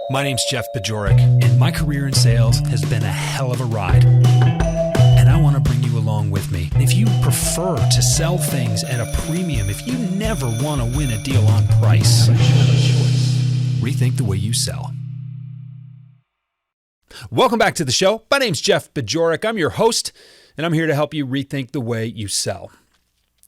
My name's Jeff Bajorek, and my career in sales has been a hell of a ride. And I want to bring you along with me. If you prefer to sell things at a premium, if you never want to win a deal on price, rethink the way you sell. Welcome back to the show. My name's Jeff Bajorek. I'm your host, and I'm here to help you rethink the way you sell.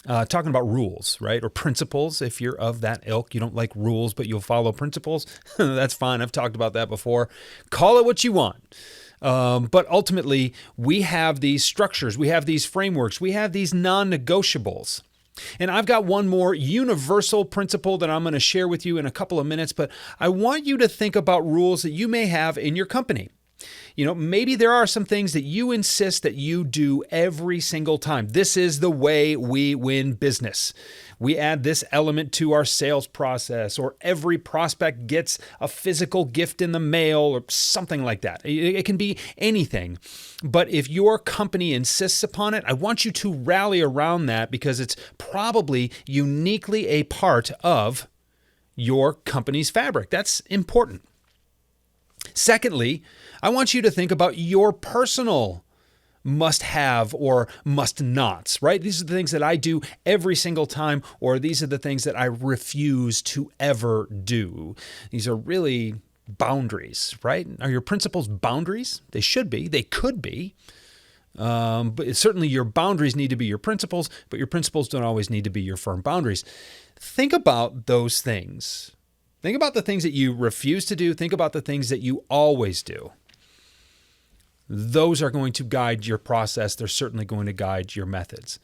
Talking about rules, right? Or principles. If you're of that ilk, you don't like rules, but you'll follow principles. That's fine. I've talked about that before. Call it what you want. But ultimately, we have these structures. We have these frameworks. We have these non-negotiables. And I've got one more universal principle that I'm going to share with you in a couple of minutes, but I want you to think about rules that you may have in your company. You know, maybe there are some things that you insist that you do every single time. This is the way we win business. We add this element to our sales process, or every prospect gets a physical gift in the mail or something like that. It can be anything. But if your company insists upon it, I want you to rally around that because it's probably uniquely a part of your company's fabric. That's important. Secondly, I want you to think about your personal must-have or must-nots, right? These are the things that I do every single time, or these are the things that I refuse to ever do. These are really boundaries, right? Are your principles boundaries? They should be. They could be. But certainly your boundaries need to be your principles, but your principles don't always need to be your firm boundaries. Think about those things. Think about the things that you refuse to do. Think about the things that you always do. Those are going to guide your process. They're certainly going to guide your methods.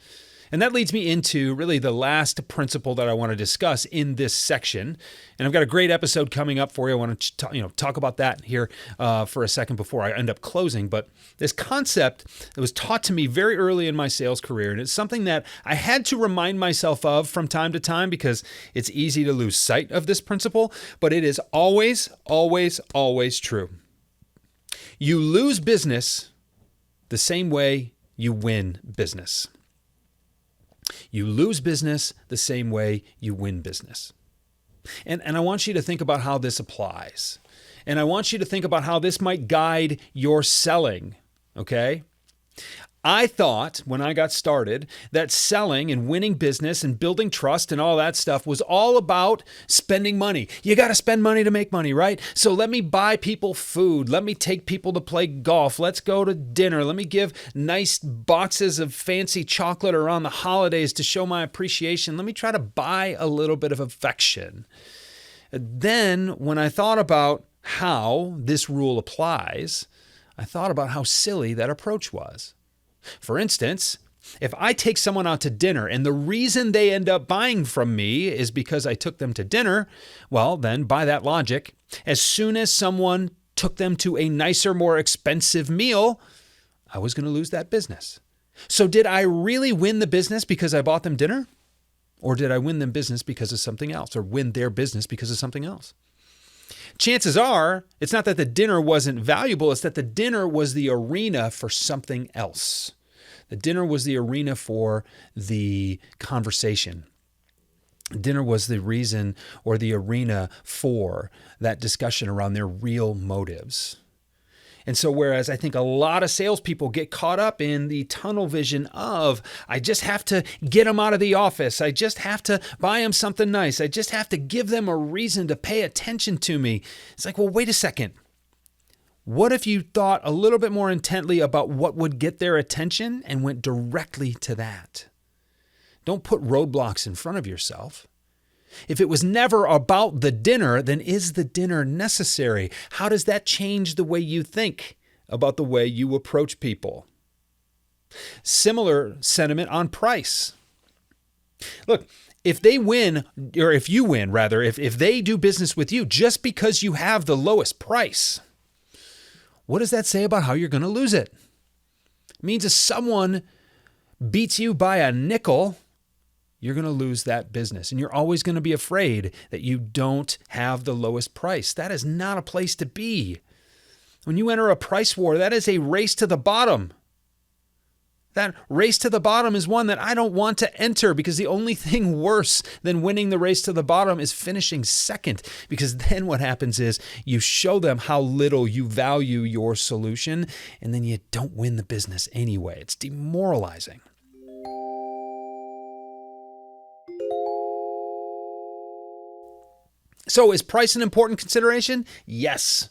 And that leads me into really the last principle that I want to discuss in this section. And I've got a great episode coming up for you. I want to talk about that here for a second before I end up closing. But this concept that was taught to me very early in my sales career, and it's something that I had to remind myself of from time to time because it's easy to lose sight of this principle, but it is always, always, always true. You lose business the same way you win business. You lose business the same way you win business. And I want you to think about how this applies. And I want you to think about how this might guide your selling, okay? I thought when I got started that selling and winning business and building trust and all that stuff was all about spending money. You got to spend money to make money, right? So let me buy people food. Let me take people to play golf. Let's go to dinner. Let me give nice boxes of fancy chocolate around the holidays to show my appreciation. Let me try to buy a little bit of affection. Then when I thought about how this rule applies, I thought about how silly that approach was. For instance, if I take someone out to dinner and the reason they end up buying from me is because I took them to dinner, well, then by that logic, as soon as someone took them to a nicer, more expensive meal, I was going to lose that business. So did I really win the business because I bought them dinner? Or did I win them business because of something else, or win their business because of something else? Chances are, it's not that the dinner wasn't valuable, it's that the dinner was the arena for something else. The dinner was the arena for the conversation. Dinner was the reason or the arena for that discussion around their real motives. And so whereas I think a lot of salespeople get caught up in the tunnel vision of, I just have to get them out of the office. I just have to buy them something nice. I just have to give them a reason to pay attention to me. It's like, well, wait a second. What if you thought a little bit more intently about what would get their attention and went directly to that? Don't put roadblocks in front of yourself. If it was never about the dinner, then is the dinner necessary? How does that change the way you think about the way you approach people? Similar sentiment on price. Look, if they win, or if you win, rather, if they do business with you just because you have the lowest price, what does that say about how you're going to lose it? It means if someone beats you by a nickel, you're going to lose that business. And you're always going to be afraid that you don't have the lowest price. That is not a place to be. When you enter a price war, that is a race to the bottom. That race to the bottom is one that I don't want to enter, because the only thing worse than winning the race to the bottom is finishing second. Because then what happens is you show them how little you value your solution, and then you don't win the business anyway. It's demoralizing. So is price an important consideration? Yes.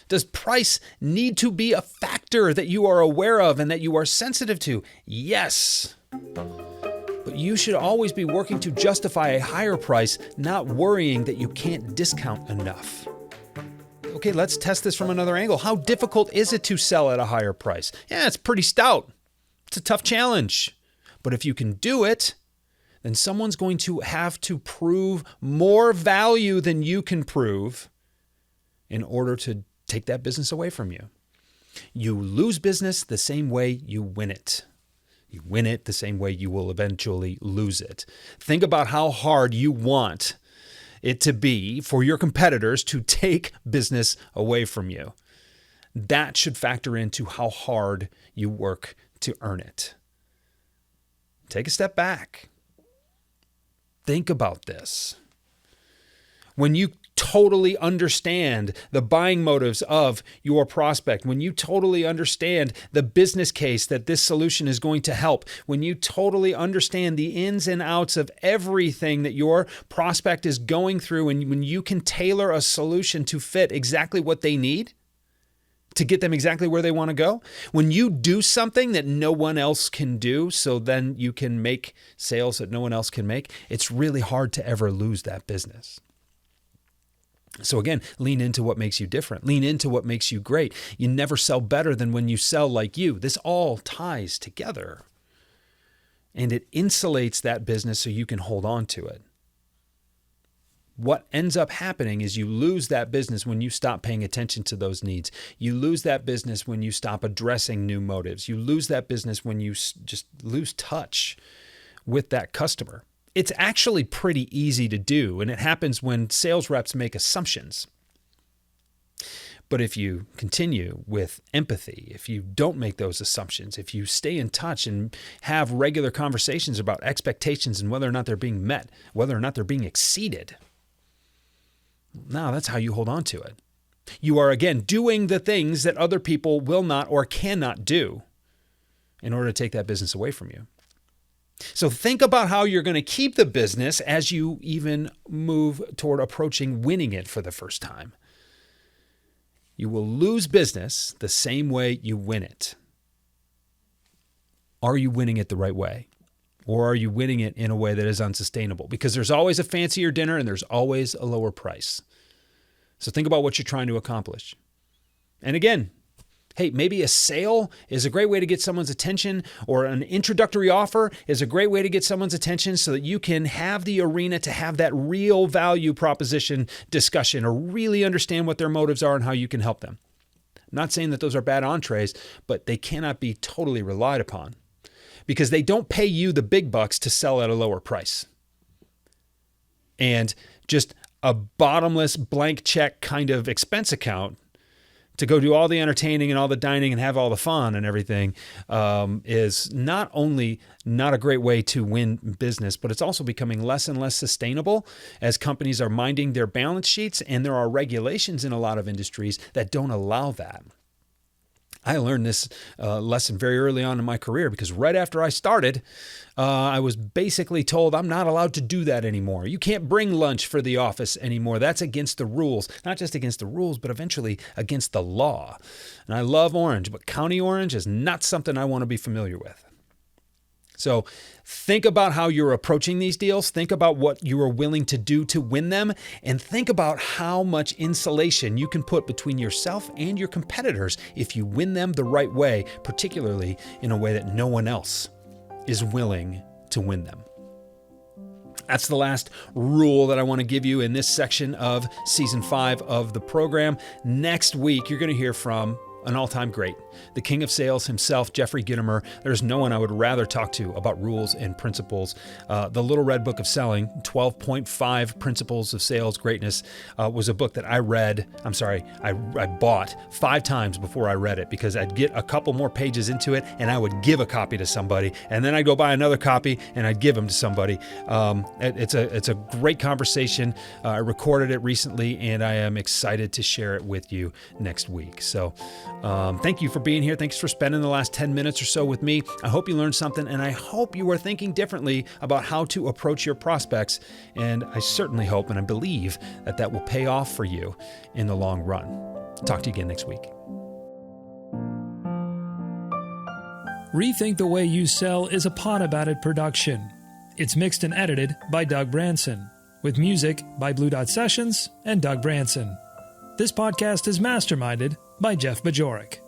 Does price need to be a factor that you are aware of and that you are sensitive to? Yes. But you should always be working to justify a higher price, not worrying that you can't discount enough. Okay, let's test this from another angle. How difficult is it to sell at a higher price? Yeah, it's pretty stout. It's a tough challenge. But if you can do it, then someone's going to have to prove more value than you can prove in order to take that business away from you. You lose business the same way you win it. You win it the same way you will eventually lose it. Think about how hard you want it to be for your competitors to take business away from you. That should factor into how hard you work to earn it. Take a step back. Think about this. When you totally understand the buying motives of your prospect, when you totally understand the business case that this solution is going to help, when you totally understand the ins and outs of everything that your prospect is going through, and when you can tailor a solution to fit exactly what they need, to get them exactly where they want to go, when you do something that no one else can do, so then you can make sales that no one else can make, it's really hard to ever lose that business. So again, lean into what makes you different. Lean into what makes you great. You never sell better than when you sell like you. This all ties together. And it insulates that business so you can hold on to it. What ends up happening is you lose that business when you stop paying attention to those needs. You lose that business when you stop addressing new motives. You lose that business when you just lose touch with that customer. It's actually pretty easy to do, and it happens when sales reps make assumptions. But if you continue with empathy, if you don't make those assumptions, if you stay in touch and have regular conversations about expectations and whether or not they're being met, whether or not they're being exceeded, now that's how you hold on to it. You are, again, doing the things that other people will not or cannot do in order to take that business away from you. So think about how you're going to keep the business as you even move toward approaching winning it for the first time. You will lose business the same way you win it. Are you winning it the right way? Or are you winning it in a way that is unsustainable? Because there's always a fancier dinner and there's always a lower price. So think about what you're trying to accomplish. And again, hey, maybe a sale is a great way to get someone's attention, or an introductory offer is a great way to get someone's attention so that you can have the arena to have that real value proposition discussion, or really understand what their motives are and how you can help them. I'm not saying that those are bad entrees, but they cannot be totally relied upon because they don't pay you the big bucks to sell at a lower price. And just a bottomless blank check kind of expense account to go do all the entertaining and all the dining and have all the fun and everything is not only not a great way to win business, but it's also becoming less and less sustainable as companies are minding their balance sheets, and there are regulations in a lot of industries that don't allow that. I learned this lesson very early on in my career because right after I started, I was basically told I'm not allowed to do that anymore. You can't bring lunch for the office anymore. That's against the rules. Not just against the rules, but eventually against the law. And I love orange, but County Orange is not something I want to be familiar with. So think about how you're approaching these deals. Think about what you are willing to do to win them, and think about how much insulation you can put between yourself and your competitors if you win them the right way, particularly in a way that no one else is willing to win them. That's the last rule that I want to give you in this section of Season 5 of the program. Next week, you're going to hear from an all-time great. The king of sales himself, Jeffrey Gitomer. There's no one I would rather talk to about rules and principles. The Little Red Book of Selling, 12.5 Principles of Sales Greatness, was a book that I bought 5 times before I read it, because I'd get a couple more pages into it and I would give a copy to somebody, and then I'd go buy another copy and I'd give them to somebody. It's a great conversation. I recorded it recently and I am excited to share it with you next week. So thank you for being here. Thanks for spending the last 10 minutes or so with me. I hope you learned something, and I hope you are thinking differently about how to approach your prospects. And I certainly hope and I believe that will pay off for you in the long run. Talk to you again next week. Rethink the Way You Sell is a Pod About It production. It's mixed and edited by Doug Branson, with music by Blue Dot Sessions and Doug Branson. This podcast is masterminded by Jeff Bajorek.